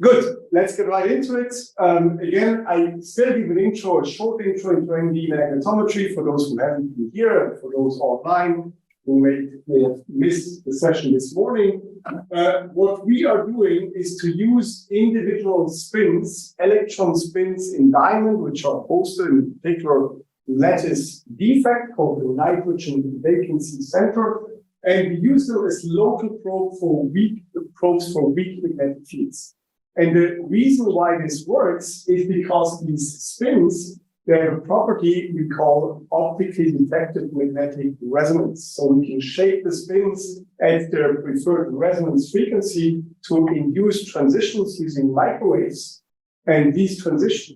Good. Let's get right into it. Again, I still give an intro, a short intro into NV magnetometry for those who haven't been here and for those online who may have missed the session this morning. What we are doing is to use individual spins, electron spins in diamond, which are posted in particular lattice defect called the nitrogen vacancy center, and we use them as local probes for weak magnetic fields. And the reason why this works is because these spins, they have a property we call optically detected magnetic resonance. So we can shape the spins at their preferred resonance frequency to induce transitions using microwaves. And these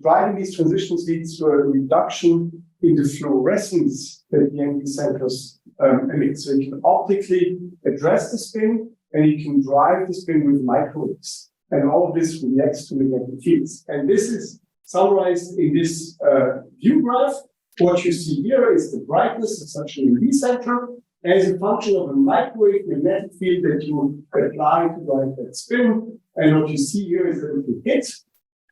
driving these transitions leads to a reduction in the fluorescence that the NV centers emit. So you can optically address the spin and you can drive the spin with microwaves. And all of this reacts to magnetic fields. And this is summarized in this view graph. What you see here is the brightness of such an NV center as a function of a microwave magnetic field that you apply to drive that spin. And what you see here is that if you hit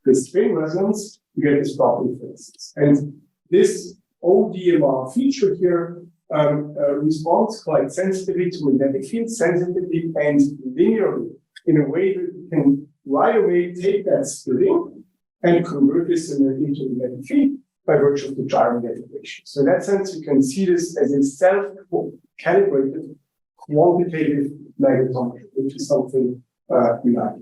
the spin resonance, you get this property, for instance. And this ODMR feature here responds quite sensitively to magnetic fields, sensitively and linearly, in a way that you can right away take that splitting and convert this into a magnetic field by virtue of the gyromagnetic ratio. So in that sense, you can see this as a self-calibrated quantitative magnetometry, which is something we like.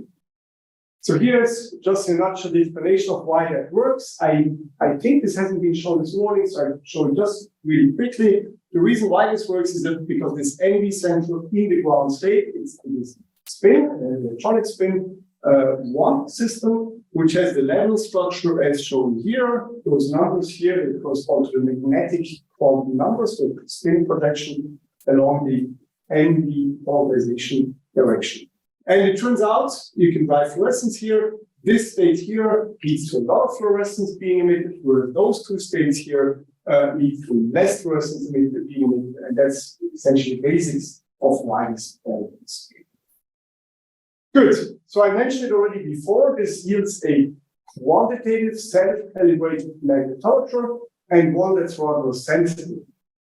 So here's just in a nutshell the explanation of why that works. I think this hasn't been shown this morning, so I'll show it just really quickly. The reason why this works is that because this NV center in the ground state is this spin, an electronic spin, one system, which has the level structure as shown here. Those numbers here, they correspond to the magnetic quantum numbers, so the spin projection along the NV polarization direction. And it turns out you can drive fluorescence here. This state here leads to a lot of fluorescence being emitted, whereas those two states here lead to less fluorescence being emitted. And that's essentially the basics of why this is. Good. So I mentioned it already before. This yields a quantitative self-calibrated magnetometer and one that's rather sensitive.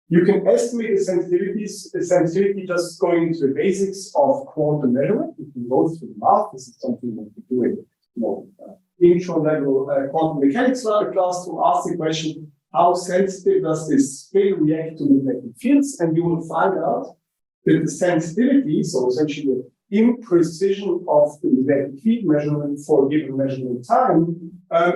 You can estimate the sensitivity just going into the basics of quantum measurement. You can go through the math. This is something that we do in intro level quantum mechanics class to ask the question, how sensitive does this spin react to magnetic fields? And you will find out that the sensitivity, so essentially the imprecision of the magnetic field measurement for a given measurement time,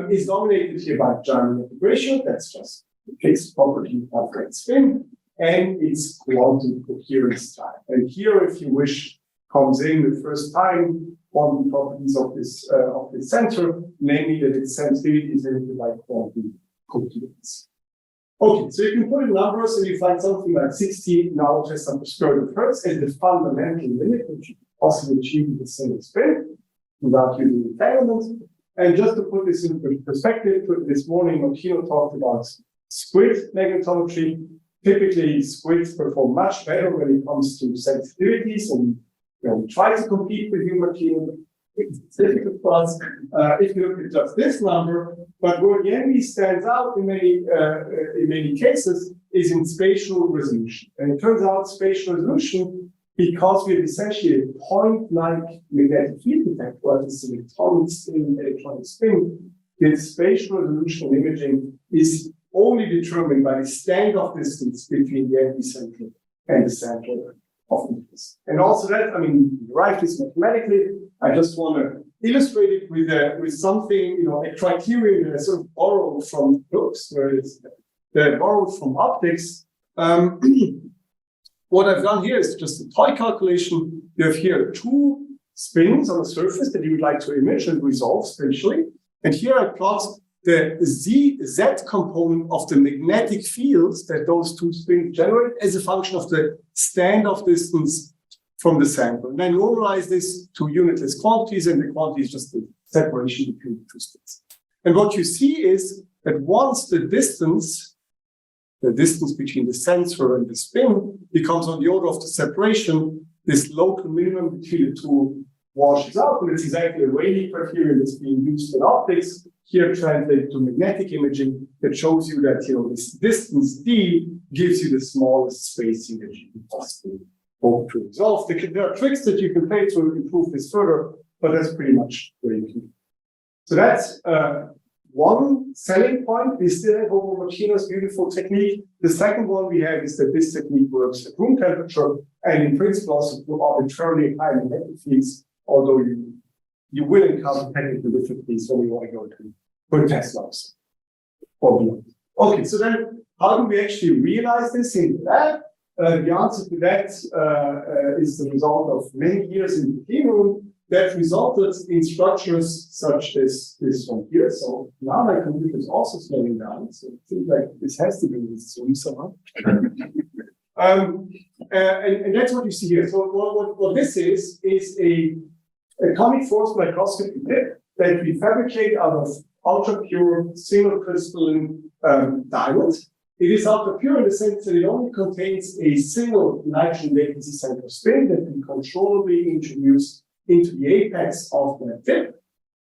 is dominated here by gyromagnetic ratio. That's just the fixed property of that spin, and its quantum coherence time. And here, if you wish, comes in the first time quantum properties of this center, namely that its sensitivity is limited by quantum coherence. Okay, so you can put in numbers and you find something like 60 nanotests per square root of hertz as the fundamental limit, which you can possibly achieve with a single spin without using entanglement. And just to put this into perspective, this morning Martino talked about squid magnetometry. Typically, squids perform much better when it comes to sensitivities, and we try to compete with you, Martino. It's difficult for us if you look at just this number. But where the NV stands out in many cases is in spatial resolution. And it turns out spatial resolution, because we have essentially a point-like magnetic field detector, where this electronic spin, the spatial resolution imaging is only determined by the standoff distance between the NV center and the center of interest. And also that, I mean, you derive this mathematically. I just want to illustrate it with something, a criterion that I sort of borrowed from books, where it's borrowed from optics. What I've done here is just a toy calculation. You have here two spins on a surface that you would like to image and resolve spatially. And here I plot the Z component of the magnetic fields that those two spins generate as a function of the standoff distance from the sample. And I normalize this to unitless quantities, and the quantity is just the separation between the two spins. And what you see is that once the distance between the sensor and the spin becomes on the order of the separation, this local minimum between the two washes out, and it's exactly the Rayleigh criterion that's being used in optics. Here translated to magnetic imaging that shows you that this distance d gives you the smallest spacing that you can possibly hope to resolve. There are tricks that you can play to improve this further, but that's pretty much where you can. So that's one selling point. We still have Homo-Martino's beautiful technique. The second one we have is that this technique works at room temperature and in principle also to arbitrarily high magnetic fields, although you will encounter technical difficulties when you want to go to Tesla's or beyond. Okay, so then how do we actually realize this in the lab? The answer to that is the result of many years in the clean room that resulted in structures such as this one here. So now my computer is also slowing down. So it seems like this has to be with Zoom somehow. And that's what you see here. So what this is a atomic force microscopy tip that we fabricate out of ultra pure single crystalline diamond. It is ultra pure in the sense that it only contains a single nitrogen vacancy center spin that we controllably introduce into the apex of the tip.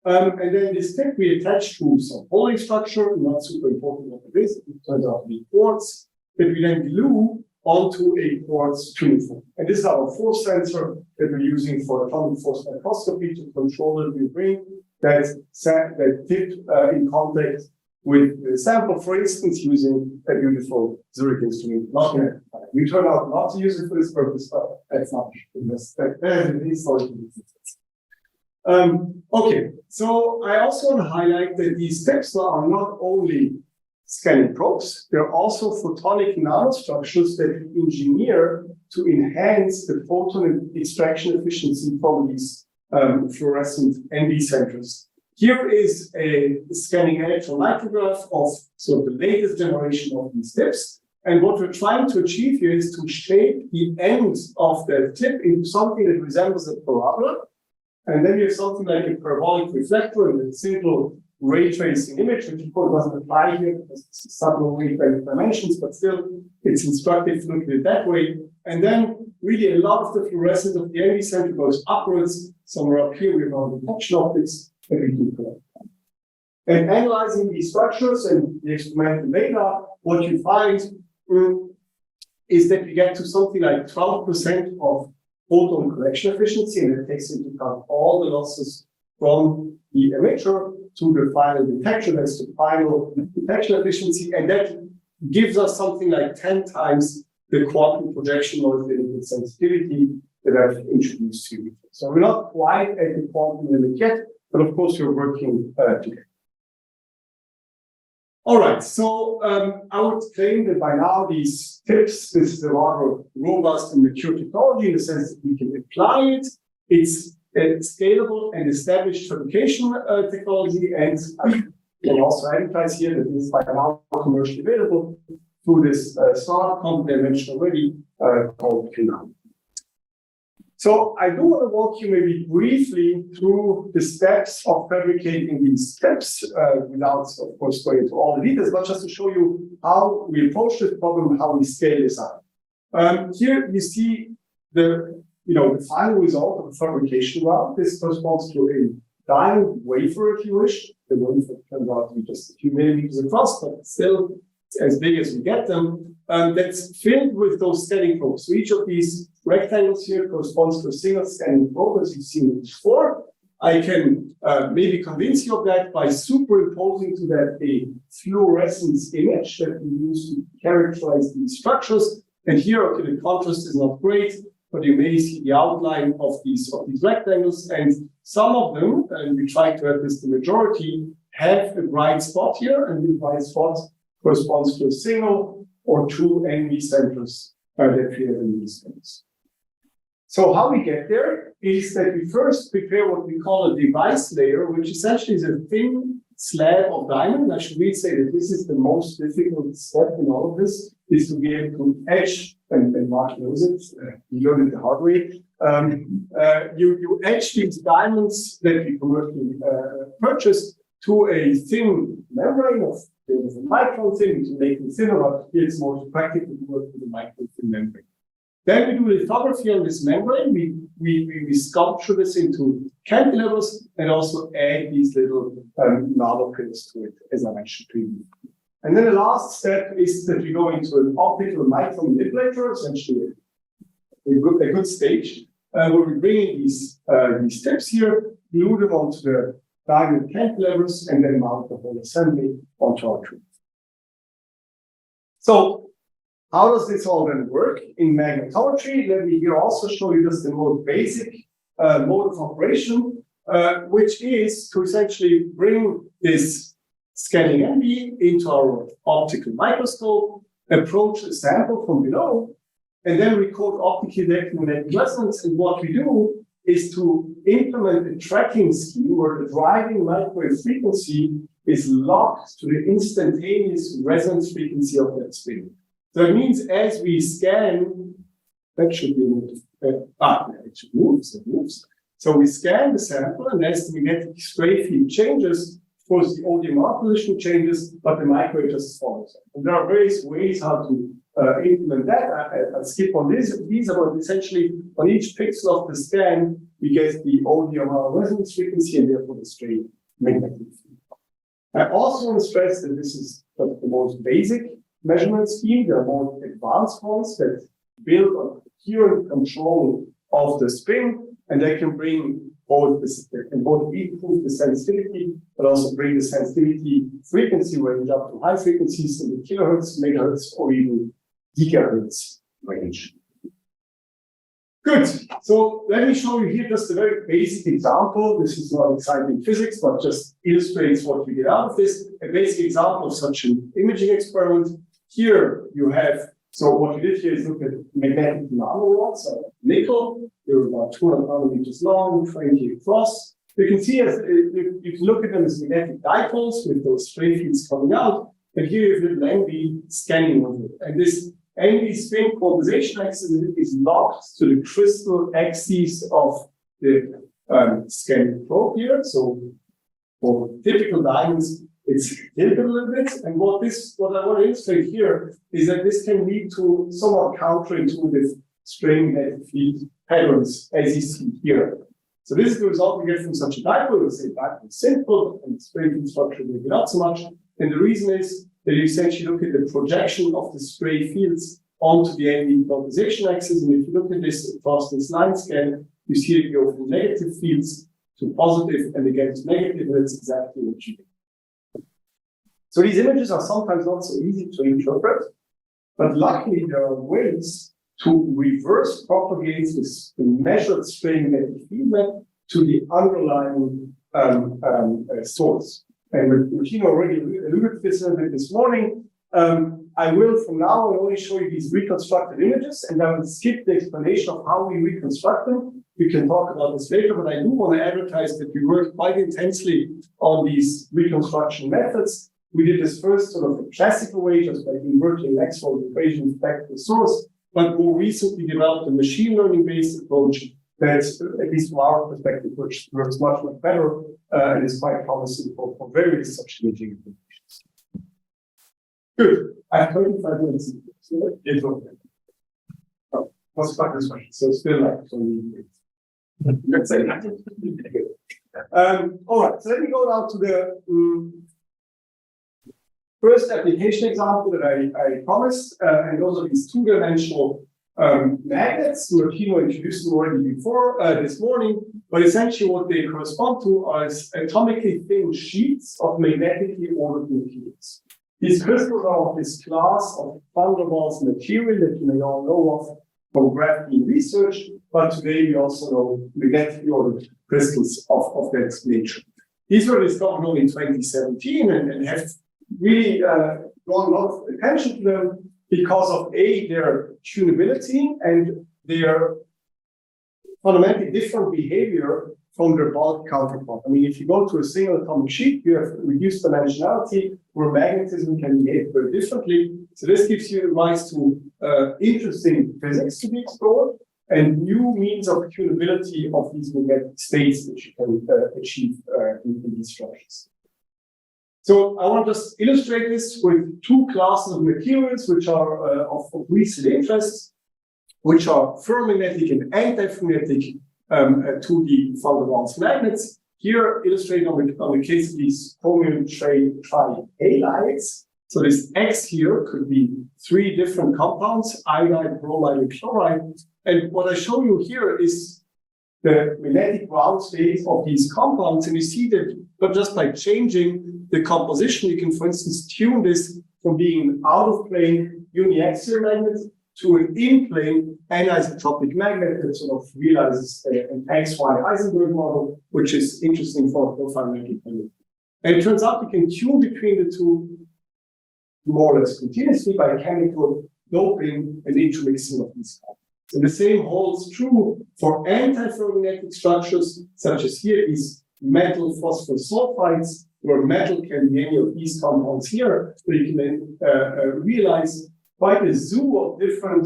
And then this tip we attach to some holding structure, not super important what it is, it turns out to be quartz, that we then glue onto a quartz tuniform. And this is our force sensor that we're using for atomic force microscopy to control it. We bring that tip in contact with the sample, for instance, using a beautiful Zurich instrument. We turn out not to use it for this purpose, but that's not okay, so I also want to highlight that these tips are not only scanning probes, they're also photonic nanostructures that we engineer to enhance the photon extraction efficiency from these fluorescent ND centers. Here is a scanning electron micrograph of sort of the latest generation of these tips. And what we're trying to achieve here is to shape the end of the tip into something that resembles a parabola. And then you have something like a parabolic reflector and a simple ray tracing image, which of course doesn't apply here because it's sublow wavelength dimensions, but still it's instructive to look at it that way. And then really a lot of the fluorescence of the ND center goes upwards. Somewhere up here we have our detection optics that we can collect. And analyzing these structures and the experimental data, what you find is that we get to something like 12% of photon collection efficiency, and it takes into account all the losses from the emitter to the final detection. That's the final detection efficiency, and that gives us something like 10 times the quantum projection noise limited sensitivity that I've introduced to you. So we're not quite at the quantum limit yet, but of course we're working together. All right, so I would claim that by now these tips, this is a rather robust and mature technology in the sense that we can apply it. It's a scalable and established fabrication technology, and I can also advertise here that this is by now commercially available through this startup company I mentioned already called Kinam. So I do want to walk you maybe briefly through the steps of fabricating these steps without, of course, going into all the details, but just to show you how we approach this problem, how we scale this up. Here you see the final result of the fabrication route. This corresponds to a diamond wafer, if you wish. The wafer turns out to be just a few millimeters across, but still as big as we get them. That's filled with those scanning probes. So each of these rectangles here corresponds to a single scanning probe, as you've seen before. I can maybe convince you of that by superimposing to that a fluorescence image that we use to characterize these structures. And here, okay, the contrast is not great, but you may see the outline of these rectangles. And some of them, and we try to have this the majority, have a bright spot here, and this bright spot corresponds to a single or two NV centers that we have in these things. So how we get there is that we first prepare what we call a device layer, which essentially is a thin slab of diamond. I should really say that this is the most difficult step in all of this, is to be able to etch, and Mark knows it, you learn it the hard way. You etch these diamonds that we commercially purchase to a thin membrane of a micron thin to make it thinner, but here it's more practical to work with a micron thin membrane. Then we do lithography on this membrane. We sculpture this into cantilevers and also add these little nanopins to it, as I mentioned previously. And then the last step is that we go into an optical micromanipulator, essentially a good stage, where we bring in these tips here, glue them onto the diamond cantilevers, and then mount the whole assembly onto our tube. So, how does this all then work in magnetometry? Let me here also show you just the most basic mode of operation, which is to essentially bring this scanning MB into our optical microscope, approach the sample from below, and then record optically electromagnetic resonance. And what we do is to implement a tracking scheme where the driving microwave frequency is locked to the instantaneous resonance frequency of that spin. So it means as we scan, that should be it should move, so it moves. So we scan the sample, and as the magnetic stray field changes, of course the ODMR position changes, but the microwave just follows. And there are various ways how to implement that. I'll skip on this. These are essentially on each pixel of the scan, we get the ODMR resonance frequency and therefore the stray magnetic field. I also want to stress that this is the most basic measurement scheme. There are more advanced ones that build on coherent control of the spin, and they can bring both improve the sensitivity, but also bring the sensitivity frequency range up to high frequencies in the kilohertz, megahertz, or even gigahertz range. Good. So let me show you here just a very basic example. This is not exciting physics, but just illustrates what we get out of this. A basic example of such an imaging experiment. Here you have, so what we did here is look at magnetic nanorods of nickel. They're about 200 nanometers long, 20 across. You can see as you can look at them as magnetic dipoles with those stray fields coming out. And here you have little NV scanning of it. And this NV spin polarization axis is locked to the crystal axis of the scanning probe here. So for typical diamonds, it's tilted a little bit. And what I want to illustrate here is that this can lead to somewhat counterintuitive stray magnetic field patterns, as you see here. So this is the result we get from such a dipole. We say dipole is simple and stray field structure maybe not so much. And the reason is that you essentially look at the projection of the stray fields onto the NV polarization axis. And if you look at this across this line scan, you see it go from negative fields to positive and again to negative, and that's exactly what you get. So these images are sometimes not so easy to interpret, but luckily there are ways to reverse propagate this measured stray magnetic field map to the underlying source. And Regina already alluded to this a bit this morning. I will from now on only show you these reconstructed images, and I will skip the explanation of how we reconstruct them. We can talk about this later, but I do want to advertise that we work quite intensely on these reconstruction methods. We did this first sort of the classical way, just by converting Maxwell's equations back to the source, but more recently developed a machine learning-based approach that, at least from our perspective, works much better and is quite promising for various such imaging applications. Good. I have 25 minutes. So it's okay. Oh, what's back this question? So still like 20 minutes. Let's say that. All right. So let me go now to the first application example that I promised, and those are these two-dimensional magnets. Martino introduced them already before this morning, but essentially what they correspond to are atomically thin sheets of magnetically ordered materials. These crystals are of this class of van der Waals material that you may all know of from graphene research, but today we also know magnetically ordered crystals of that nature. These were discovered only in 2017 and have really drawn a lot of attention to them because of their tunability and their fundamentally different behavior from their bulk counterpart. I mean, if you go to a single atomic sheet, you have reduced dimensionality where magnetism can behave very differently. So this gives you rise to interesting physics to be explored and new means of tunability of these magnetic states that you can achieve in these structures. So I want to just illustrate this with two classes of materials which are of recent interest. which are ferromagnetic and antiferromagnetic to the van der Waals magnets. Here illustrated on the case of these chromium tri-halides. So this X here could be 3 different compounds, iodide, bromide, and chloride. And what I show you here is the magnetic ground state of these compounds. And you see that but just by changing the composition, you can, for instance, tune this from being out of plane uniaxial magnet to an in-plane anisotropic magnet that sort of realizes an XY Heisenberg model, which is interesting for profile magnetic magnet. And it turns out you can tune between the two more or less continuously by chemical doping and intermixing of these compounds. And the same holds true for antiferromagnetic structures, such as here is metal phosphorus sulfides, where metal can be any of these compounds here, where you can then realize quite a zoo of different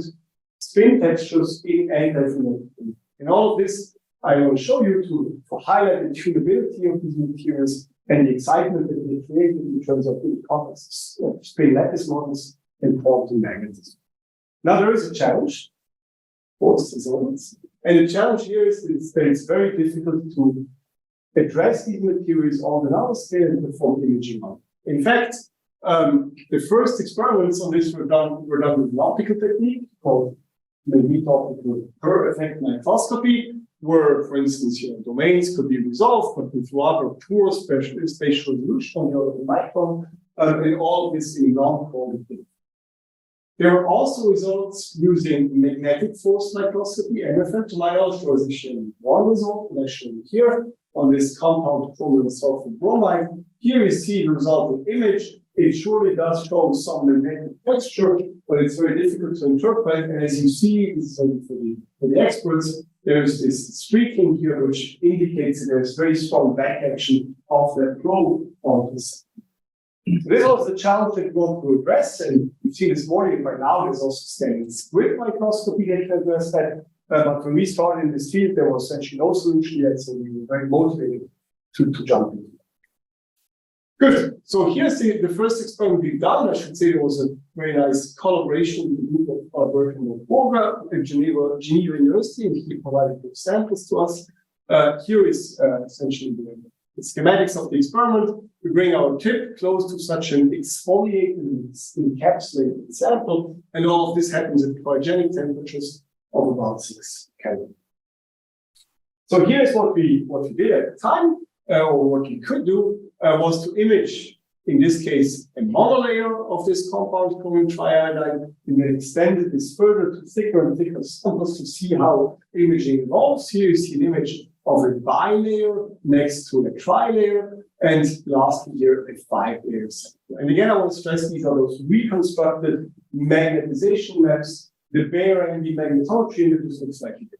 spin textures in antiferromagnetic. And all of this I will show you to highlight the tunability of these materials and the excitement that they created in terms of the complex spin lattice models and quantum magnetism. Now there is a challenge. And the challenge here is that it's very difficult to address these materials on the nanoscale and perform imaging on. In fact, the first experiments on this were done with an optical technique called magnetometry per effect microscopy, where, for instance, domains could be resolved, but with rather poor spatial resolution on the order of the micron, and all of this in non-quantitative. There are also results using magnetic force microscopy, MFM. To my knowledge, there was actually one result that I show you here on this compound chromium sulfur bromide. Here you see the resulting image. It surely does show some magnetic texture, but it's very difficult to interpret. And as you see, this is for the experts, there's this streaking here, which indicates that there's very strong back action of that flow on this. This was the challenge that we want to address, and you've seen this morning by now there's also standing squid microscopy that can address that. But when we started in this field, there was essentially no solution yet, so we were very motivated to jump into it. Good. So here's the first experiment we've done. I should say there was a very nice collaboration with the group of working with Borga at Geneva University, and he provided the samples to us. Here is essentially the schematics of the experiment. We bring our tip close to such an exfoliated, encapsulated sample, and all of this happens at cryogenic temperatures of about 6 Kelvin. So here's what we did at the time, or what we could do, was to image, in this case, a monolayer of this compound chromium triiodide, and then extended this further to thicker and thicker samples to see how imaging evolves. Here you see an image of a bilayer next to a trilayer, and lastly here a 5-layer sample. And again, I want to stress these are those reconstructed magnetization maps, the bare and the magnetometry, and this looks slightly different.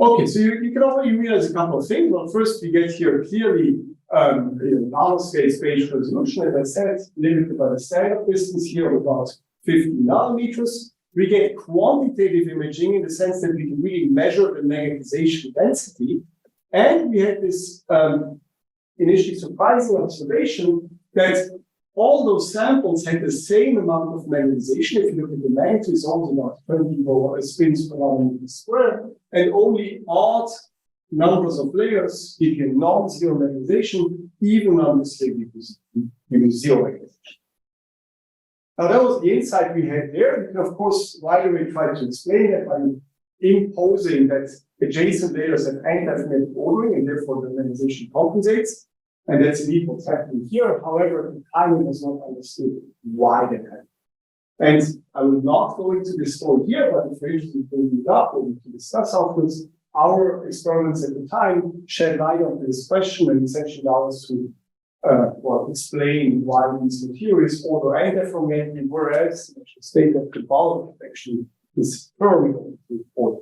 Okay, so you can already realize a couple of things. Well, first we get here clearly nanoscale spatial resolution, as I said, limited by the standard distance here of about 50 nanometers. We get quantitative imaging in the sense that we can really measure the magnetization density. And we had this initially surprising observation that all those samples had the same amount of magnetization. If you look at the magnitude, it's almost about 20 spins per nanometer square, and only odd numbers of layers give you non-zero magnetization, even numbers here give you zero magnetization. Now that was the insight we had there. We can, of course, right away try to explain that by imposing that adjacent layers have antiferromagnetic ordering, and therefore the magnetization compensates. And that's indeed what's happening here. However, the timing was not understood why that happened. And I will not go into this story here, but if you're interested in building it up or we can discuss afterwards, our experiments at the time shed light on this question and essentially allow us to explain why these materials order antiferromagnetic, whereas I should state that the bulk actually is ferromagnetic order.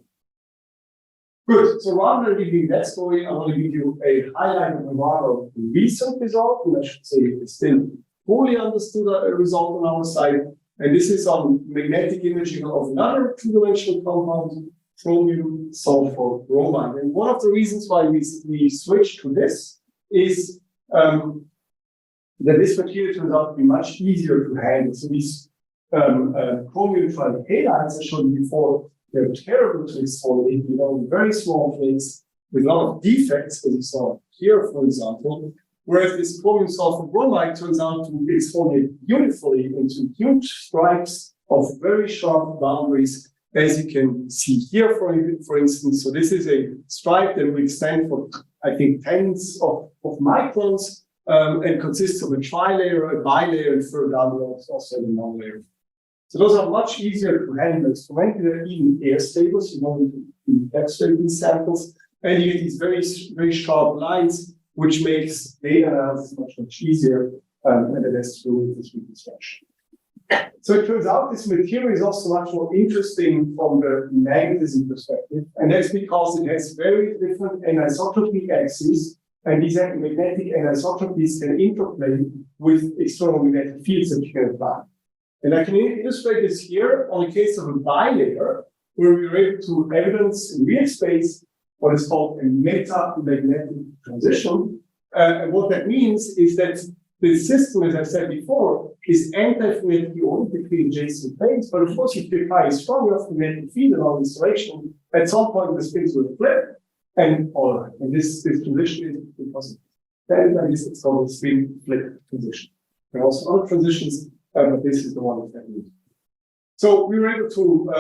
Good. So rather than giving that story, I want to give you a highlight of a rather recent result, and I should say it's still fully understood result on our side. And this is on magnetic imaging of another two-dimensional compound, chromium sulfur bromide. And one of the reasons why we switched to this is that this material turns out to be much easier to handle. So these chromium-neutral halides I showed you before, they're terrible to exfoliate, very small flakes with a lot of defects, as you saw here, for example. Whereas this chromium sulfur bromide turns out to exfoliate beautifully into huge stripes of very sharp boundaries, as you can see here, for instance. So this is a stripe that will extend for, I think, tens of microns, and consists of a tri-layer, a bilayer, and further down also a non-layer. So those are much easier to handle experimentally. They're even air stable, so you don't need to extract these samples. And you get these very, very sharp lines, which makes data analysis much easier, and it has to do with this reconstruction. So it turns out this material is also much more interesting from the magnetism perspective, and that's because it has very different anisotropy axes, and these magnetic anisotropies can interplay with external magnetic fields that you can apply. And I can illustrate this here on a case of a bilayer, where we were able to evidence in real space what is called a meta-magnetic transition. And what that means is that the system, as I said before, is anti-magnetic only between adjacent planes, but of course, if you apply a strong enough magnetic field along this direction, at some point the spins will flip, and all right. And this transition is impossible. Then I guess it's called a spin flip transition. There are also other transitions, but this is the one that we use. So we were able to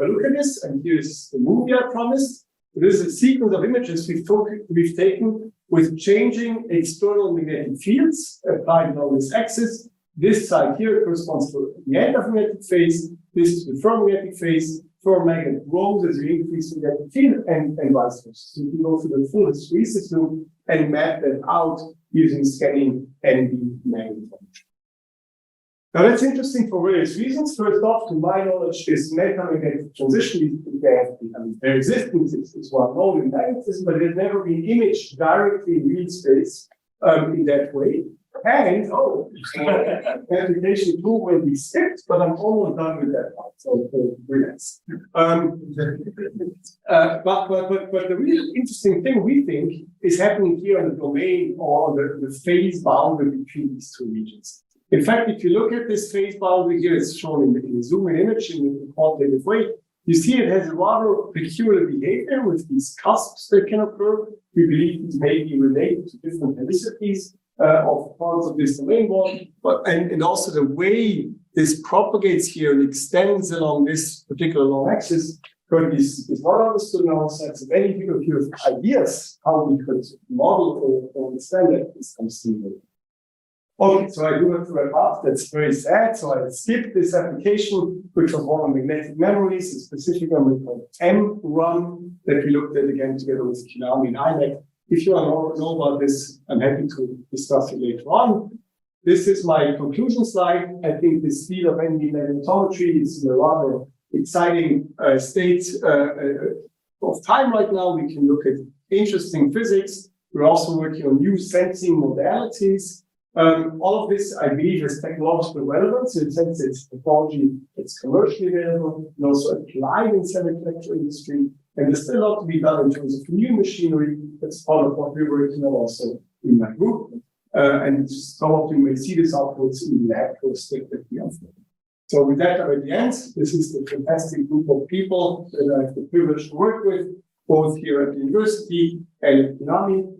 look at this, and here's the movie I promised. So this is a sequence of images we've taken with changing external magnetic fields applied along this axis. This side here corresponds to the end of magnetic phase. This is the ferromagnetic phase. Ferromagnet grows as you increase the magnetic field, and vice versa. So you can go through the full hysteresis loop and map that out using scanning and magnetometry. Now that's interesting for various reasons. First off, to my knowledge, this metamagnetic transition, their existence is well known in magnetism, but it has never been imaged directly in real space in that way. And application 2 will be skipped, but I'm almost done with that part, so relax. But the really interesting thing we think is happening here in the domain or the phase boundary between these two regions. In fact, if you look at this phase boundary here, it's shown in the zoom-in image in the quantitative way. You see it has a rather peculiar behavior with these cusps that can occur. We believe it may be related to different helicities of parts of this domain wall, and also the way this propagates here and extends along this particular long axis currently is not understood in our sense. If any people have ideas how we could model or understand that, this comes to me. Okay, so I do have to wrap up. That's very sad. So I skipped this application, which was one of magnetic memories, a specific memory called M-Run that we looked at again together with Kinami and IMEC. If you want to know about this, I'm happy to discuss it later on. This is my conclusion slide. I think this field of NV magnetometry is a rather exciting state of time right now. We can look at interesting physics. We're also working on new sensing modalities. All of this, I believe, has technological relevance in the sense that it's technology that's commercially available and also applied in semiconductor industry. And there's still a lot to be done in terms of new machinery. That's part of what we're working on also in my group. And some of you may see this outputs in the actual stick that we have. So with that, I'm at the end. This is the fantastic group of people that I have the privilege to work with, both here at the university and at Kinami.